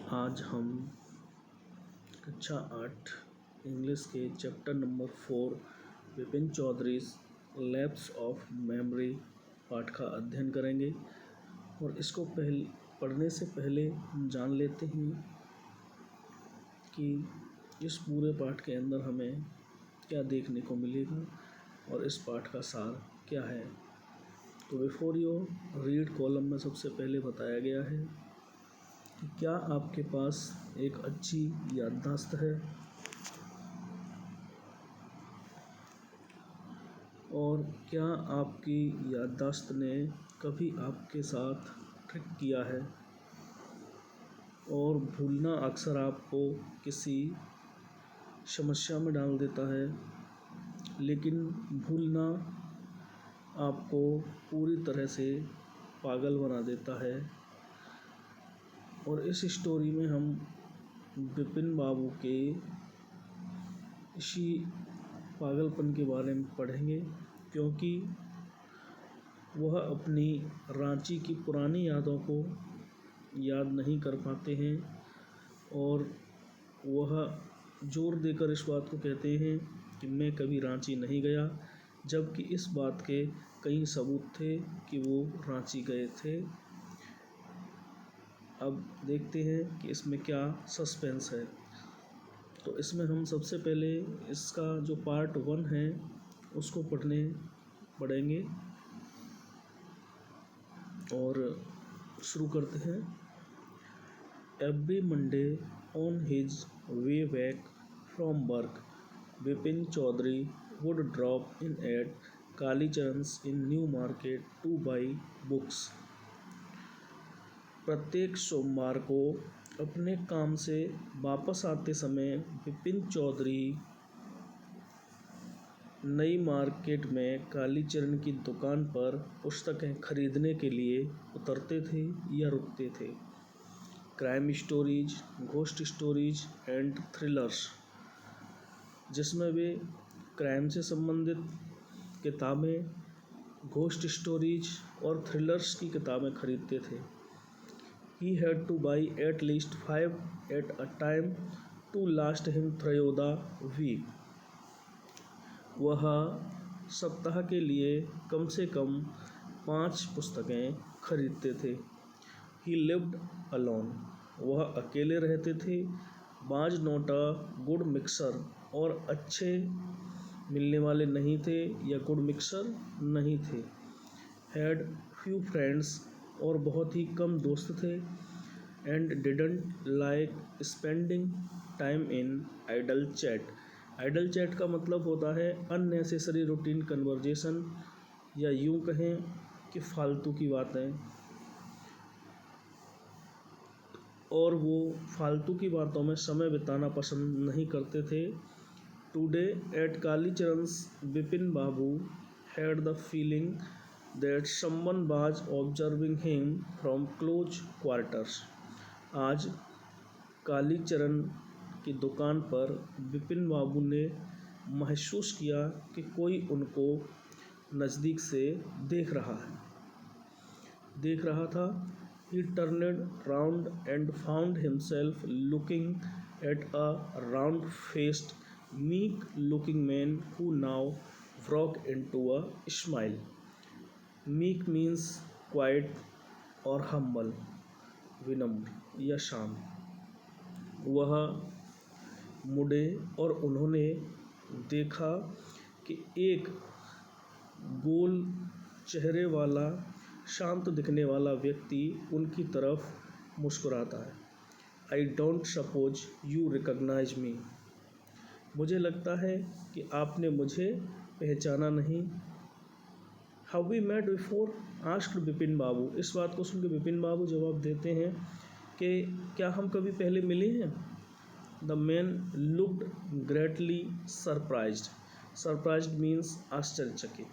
आज हम कक्षा 8 इंग्लिश के chapter number 4 Vipin Chaudhary lapse of memory पाठ का अध्ययन करेंगे। और इसको पढ़ने से पहले हम जान लेते हैं कि इस पूरे पाठ के अंदर हमें क्या देखने को मिलेगा और इस पाठ का सार क्या है। तो बिफोर यू रीड कॉलम में सबसे पहले बताया गया है कि क्या आपके पास एक अच्छी याददाश्त है और क्या आपकी याददाश्त ने कभी आपके साथ ट्रिक किया है। और भूलना अक्सर आपको किसी समस्या में डाल देता है, लेकिन भूलना आपको पूरी तरह से पागल बना देता है। और इस स्टोरी में हम विपिन बाबू के इसी पागलपन के बारे में पढ़ेंगे, क्योंकि वह अपनी रांची की पुरानी यादों को याद नहीं कर पाते हैं और वह जोर देकर इस बात को कहते हैं कि मैं कभी रांची नहीं गया, जबकि इस बात के कई सबूत थे कि वो रांची गए थे। अब देखते हैं कि इसमें क्या सस्पेंस है। तो इसमें हम सबसे पहले इसका जो पार्ट 1 है उसको पढ़ेंगे और शुरू करते हैं। Every Monday on his way back from work, Vipin Chaudhary would drop in at Kalicharan's in New Market to buy books। प्रत्येक सोमवार को अपने काम से वापस आते समय विपिन चौधरी नई मार्केट में कालीचरण की दुकान पर पुस्तकें खरीदने के लिए उतरते थे या रुकते थे। Crime stories, ghost stories and thrillers, जिसमें वे क्राइम से संबंधित किताबें, घोस्ट स्टोरीज और थ्रिलर्स की किताबें खरीदते थे। He had to buy at least 5 at a time to last him through the week। वह सप्ताह के लिए कम से कम 5 पुस्तकें खरीदते थे। He lived alone। वह अकेले रहते थे। Was not a good mixer, और अच्छे मिलने वाले नहीं थे या गुड मिक्सर नहीं थे। Had few friends, और बहुत ही कम दोस्त थे। And didn't like spending time in idle chat. Idle chat का मतलब होता है अननेसेसरी रूटीन कन्वर्जेशन, या यूं कहें कि फालतू की बातें। और वो फालतू की बातों में समय बिताना पसंद नहीं करते थे। Today at Kalicharan's, Vipin Babu had the feeling that someone was observing him from close quarters। आज कालीचरण की दुकान पर विपिन बाबू ने महसूस किया कि कोई उनको नज़दीक से देख रहा था। He turned round and found himself looking at a round-faced, meek-looking man who now broke into a smile। Meek means quite और हम्बल, विनम्र या शांत। वह मुड़े और उन्होंने देखा कि एक गोल चेहरे वाला, शांत दिखने वाला व्यक्ति उनकी तरफ मुस्कुराता है। I don't suppose you recognise me. मुझे लगता है कि आपने मुझे पहचाना नहीं। How we met before, asked Vipin Babu. इस बात को सुनकर विपिन बाबू जवाब देते हैं कि क्या हम कभी पहले मिले हैं। The man looked greatly surprised. Surprised means आश्चर्यचकित।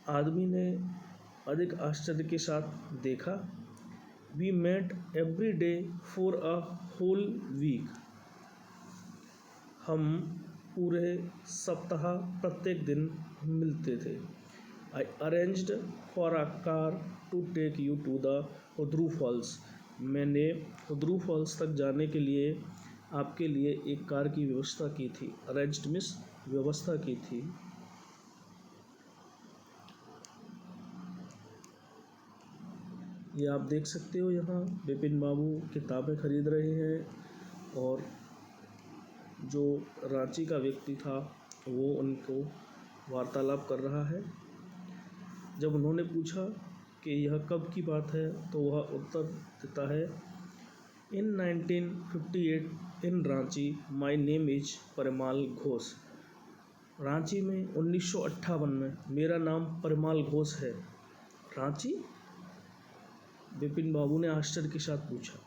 आदमी ने अधिक आश्चर्य के साथ देखा। We met every day for a whole week. हम पूरे सप्ताह प्रत्येक दिन मिलते थे। I arranged for a car to take you to the Hudru Falls. मैंने हुड्रू फॉल्स तक जाने के लिए आपके लिए एक कार की व्यवस्था की थी। अरेंज्ड मिस, व्यवस्था की थी। ये आप देख सकते हो, यहाँ विपिन बाबू किताबें खरीद रहे हैं और जो रांची का व्यक्ति था वो उनको वार्तालाप कर रहा है। जब उन्होंने पूछा कि यह कब की बात है तो वह उत्तर देता है, in 1958 in Ranchi, my name is Parimal Ghosh. Ranchi में 1958 में मेरा नाम परिमाल घोष है। रांची? विपिन बाबू ने आश्चर्य के साथ पूछा।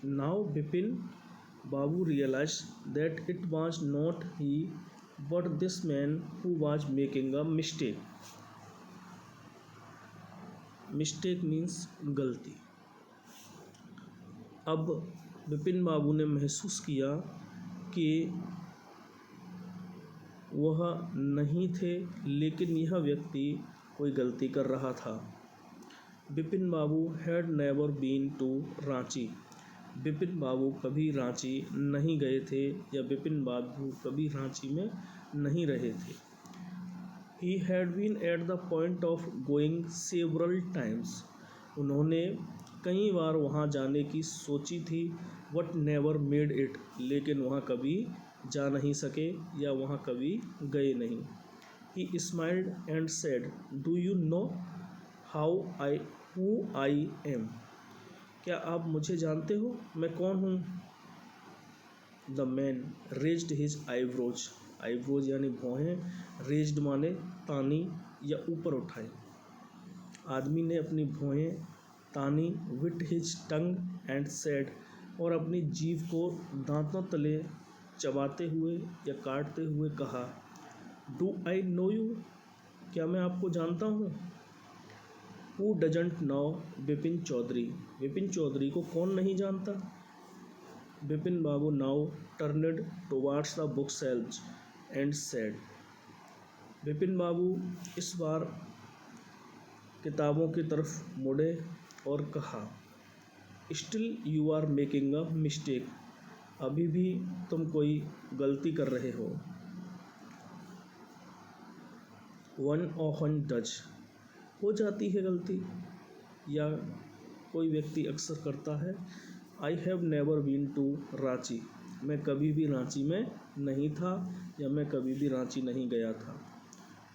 Now Vipin babu realize that it was not he but this man who was making a mistake. Mistake means गलती। अब विपिन बाबू ने महसूस किया कि वह नहीं थे, लेकिन यह व्यक्ति कोई गलती कर रहा था। Vipin Babu had never been to Ranchi. Vipin Babu कभी रांची नहीं गए थे या विपिन बाबू कभी रांची में नहीं रहे थे। He had been at the point of going several times. उन्होंने कई बार वहाँ जाने की सोची थी, बट नेवर मेड इट, लेकिन वहाँ कभी जा नहीं सके या वहाँ कभी गए नहीं। ही smiled and said, do you know who I am? क्या आप मुझे जानते हो, मैं कौन हूँ? The man raised his eyebrows. Eyebrows यानी भौहें, रेज्ड माने तानी या ऊपर उठाई। आदमी ने अपनी भौहें तानी, विट हिज टंग एंड सेड, और अपनी जीभ को दांतों तले चबाते हुए या काटते हुए कहा, डू आई नो यू? क्या मैं आपको जानता हूँ? Who doesn't know Vipin Chowdhury? Vipin Chowdhury को कौन नहीं जानता? Vipin Babu now turned towards the book shelves and said. Vipin Babu इस बार किताबों की तरफ मुड़े और कहा, still you are making a mistake. अभी भी तुम कोई गलती कर रहे हो। वन ऑफन डज, हो जाती है गलती या कोई व्यक्ति अक्सर करता है। I have never been to Ranchi. मैं कभी भी रांची में नहीं था या मैं कभी भी रांची नहीं गया था।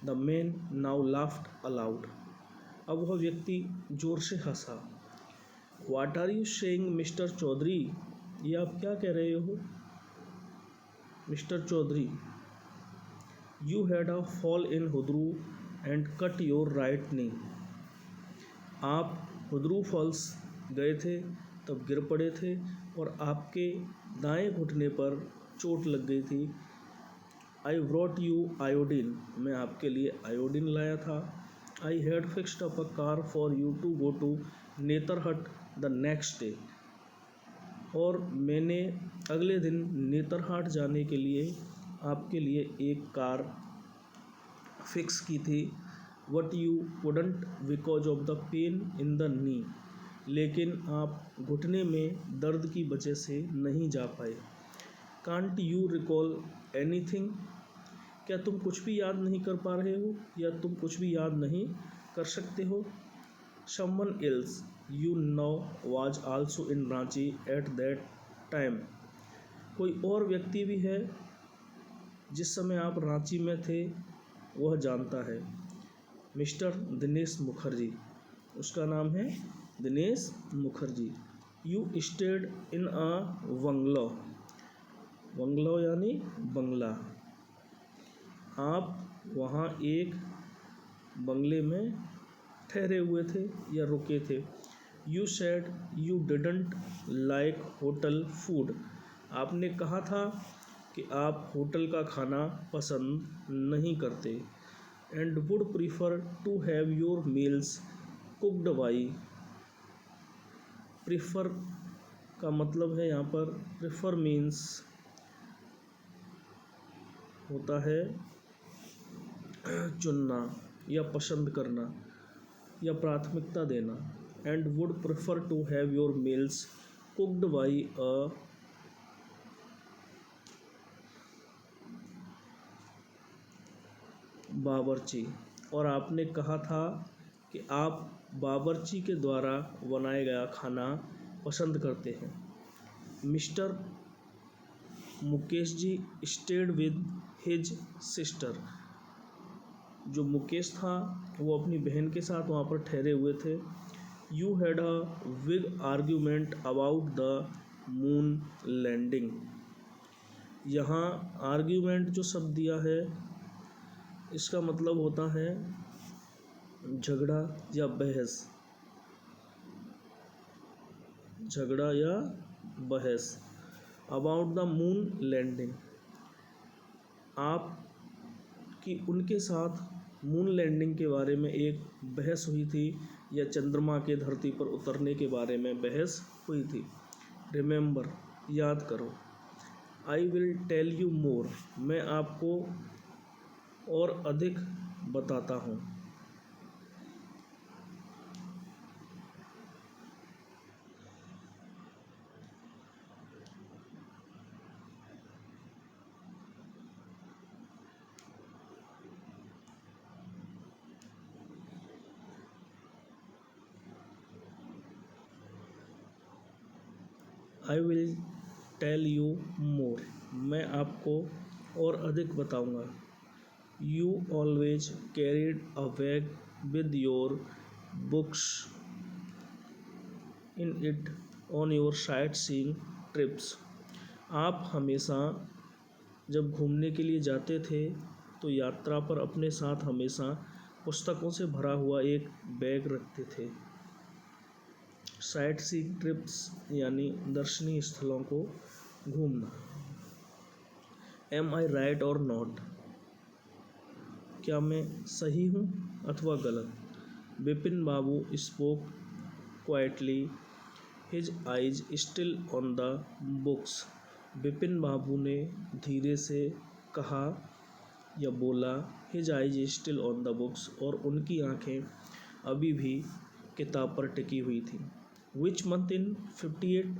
The man now laughed aloud. अब वह व्यक्ति जोर से हंसा। What are you saying mister Chowdhury? ये आप क्या कह रहे हो mister Chowdhury? You had a fall in Hudru and cut your right knee. आप हुड्रू फॉल्स गए थे, तब गिर पड़े थे और आपके दाएं घुटने पर चोट लग गई थी। I brought you iodine. मैं आपके लिए आयोडीन लाया था। I had fixed up a car for you to go to Netarhat the next day. और मैंने अगले दिन नेतरहाट जाने के लिए आपके लिए एक कार फिक्स की थी। But you couldn't because of the pain in the knee. लेकिन आप घुटने में दर्द की वजह से नहीं जा पाए। Can't you recall anything? क्या तुम कुछ भी याद नहीं कर पा रहे हो या तुम कुछ भी याद नहीं कर सकते हो? Someone else you know was also in Ranchi at that time. कोई और व्यक्ति भी है जिस समय आप रांची में थे, वह जानता है। मिस्टर दिनेश मुखर्जी, उसका नाम है Dinesh Mukherjee. You stayed in a bungalow. Bungalow यानी बंगला। आप वहाँ एक बंगले में ठहरे हुए थे या रुके थे। You said you didn't like hotel food. आपने कहा था कि आप होटल का खाना पसंद नहीं करते। And would prefer to have your meals cooked by. Prefer का मतलब है यहाँ पर, प्रीफर मीन्स होता है चुनना या पसंद करना या प्राथमिकता देना। And would prefer to have your meals cooked by a bawarchi. और आपने कहा था कि आप बावर्ची के द्वारा बनाया गया खाना पसंद करते हैं। Mister Mukesh ji stayed with his sister. जो मुकेश था वो अपनी बहन के साथ वहाँ पर ठहरे हुए थे। You had a big argument about the moon landing. यहाँ आर्ग्यूमेंट जो शब्द दिया है इसका मतलब होता है झगड़ा या बहस। झगड़ा या बहस। अबाउट द मून लैंडिंग, आप कि उनके साथ मून लैंडिंग के बारे में एक बहस हुई थी या चंद्रमा के धरती पर उतरने के बारे में बहस हुई थी। रिमेंबर, याद करो। I will tell you more, मैं आपको और अधिक बताता हूँ। I will tell you more, मैं आपको और अधिक बताऊंगा। You always carried a bag with your books in it on your sightseeing trips. आप हमेशा जब घूमने के लिए जाते थे तो यात्रा पर अपने साथ हमेशा पुस्तकों से भरा हुआ एक बैग रखते थे। साइट सीइंग ट्रिप्स यानी दर्शनीय स्थलों को घूमना। Am I right or not, क्या मैं सही हूँ अथवा गलत? Vipin Babu spoke quietly, his eyes still on the books. Vipin Babu ने धीरे से कहा या बोला, his eyes still on the books, और उनकी आंखें अभी भी किताब पर टिकी हुई थी। Which month in 58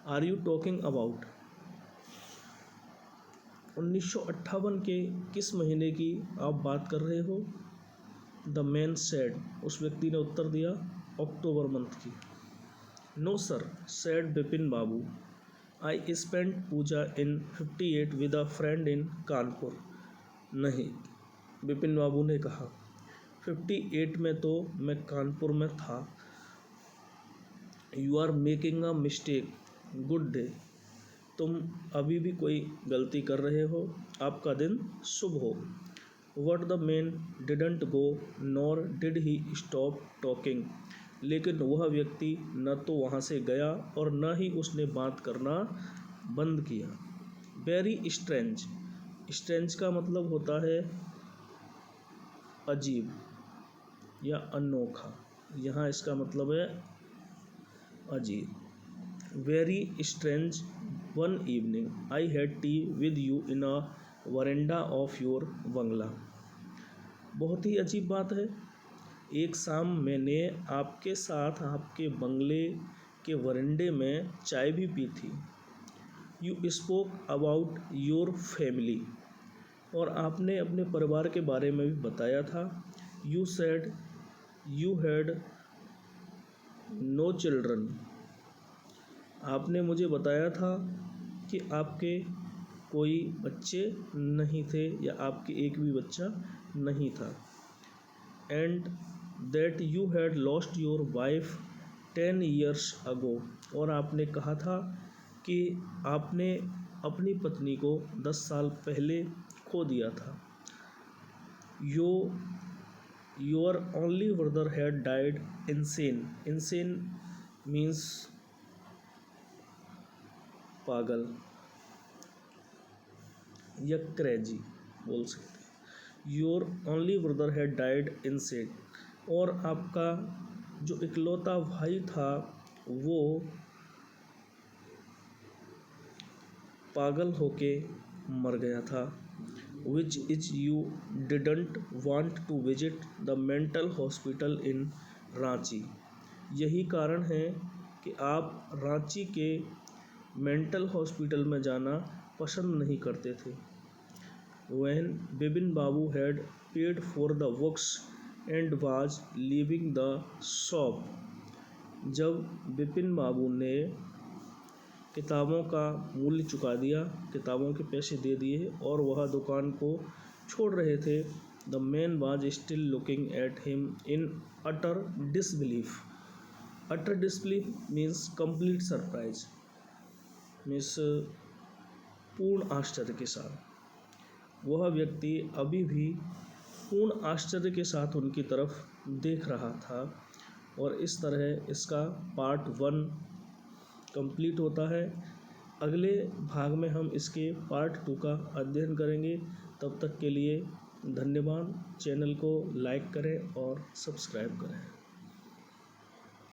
are you talking about? 1958 के किस महीने की आप बात कर रहे हो? द मैन सेड, उस व्यक्ति ने उत्तर दिया, अक्टूबर मंथ की। No sir, said Vipin babu, I spent Puja in 58 with a friend in Kanpur. नहीं, विपिन बाबू ने कहा, 58 में तो मैं कानपुर में था। You are making a mistake, good day, तुम अभी भी कोई गलती कर रहे हो, आपका दिन शुभ हो। What the man didn't go nor did he stop talking, लेकिन वह व्यक्ति न तो वहाँ से गया और न ही उसने बात करना बंद किया। वेरी स्ट्रेंज, स्ट्रेंज का मतलब होता है अजीब या अनोखा, यहाँ इसका मतलब है अजीब। Very strange one evening I had tea with you in a veranda of your bungalow. बहुत ही अजीब बात है, एक शाम मैंने आपके साथ आपके बंगले के वरेंडे में चाय भी पी थी। You spoke about your family, और आपने अपने परिवार के बारे में भी बताया था। You said you had no children, आपने मुझे बताया था कि आपके कोई बच्चे नहीं थे या आपके एक भी बच्चा नहीं था। And that you had lost your wife 10 years अगो, और आपने कहा था कि आपने अपनी पत्नी को 10 साल पहले खो दिया था। Your only brother had died insane, insane means पागल या क्रेजी बोल सकते हैं। Your only brother had died insane, और आपका जो इकलौता भाई था वो पागल होके मर गया था। Which is you didn't want to visit the mental hospital in Ranchi, यही कारण है कि आप रांची के मेंटल हॉस्पिटल में जाना पसंद नहीं करते थे। When Bipin Babu had paid for the books and was leaving the shop, जब बिपिन बाबू ने किताबों का मूल्य चुका दिया, किताबों के पैसे दे दिए और वह दुकान को छोड़ रहे थे, the man was still looking at him in utter disbelief. Utter disbelief means complete surprise, means पूर्ण आश्चर्य के साथ। वह व्यक्ति अभी भी पूर्ण आश्चर्य के साथ उनकी तरफ देख रहा था। और इस तरह इसका पार्ट 1 कंप्लीट होता है। अगले भाग में हम इसके पार्ट 2 का अध्ययन करेंगे। तब तक के लिए धन्यवाद। चैनल को लाइक करें और सब्सक्राइब करें।